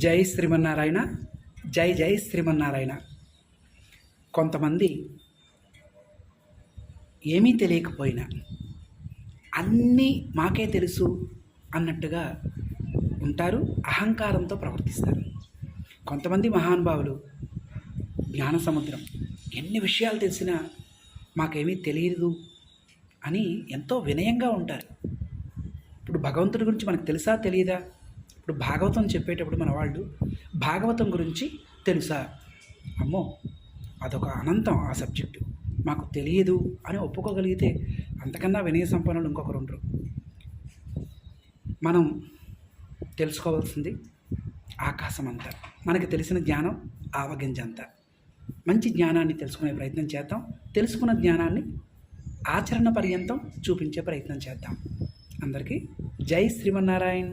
జై శ్రీమన్నారాయణ. జై జై శ్రీమన్నారాయణ. కొంతమంది ఏమీ తెలియకపోయినా అన్నీ మాకే తెలుసు అన్నట్టుగా ఉంటారు, అహంకారంతో ప్రవర్తిస్తారు. కొంతమంది మహానుభావులు జ్ఞాన సముద్రం, ఎన్ని విషయాలు తెలిసినా మాకేమీ తెలియదు అని ఎంతో వినయంగా ఉంటారు. ఇప్పుడు భగవంతుడి గురించి మనకు తెలుసా తెలియదా? ఇప్పుడు భాగవతం చెప్పేటప్పుడు మన వాళ్ళు భాగవతం గురించి తెలుసా, అమ్మో అదొక అనంతం ఆ సబ్జెక్టు, మాకు తెలియదు అని ఒప్పుకోగలిగితే అంతకన్నా వినయ సంపన్నులు ఇంకొకరు ఉండరు. మనం తెలుసుకోవాల్సింది ఆకాశం అంతా, మనకి తెలిసిన జ్ఞానం ఆవగింజంతా. మంచి జ్ఞానాన్ని తెలుసుకునే ప్రయత్నం చేద్దాం, తెలుసుకున్న జ్ఞానాన్ని ఆచరణ పర్యంతం చూపించే ప్రయత్నం చేద్దాం. అందరికీ జై శ్రీమన్నారాయణ.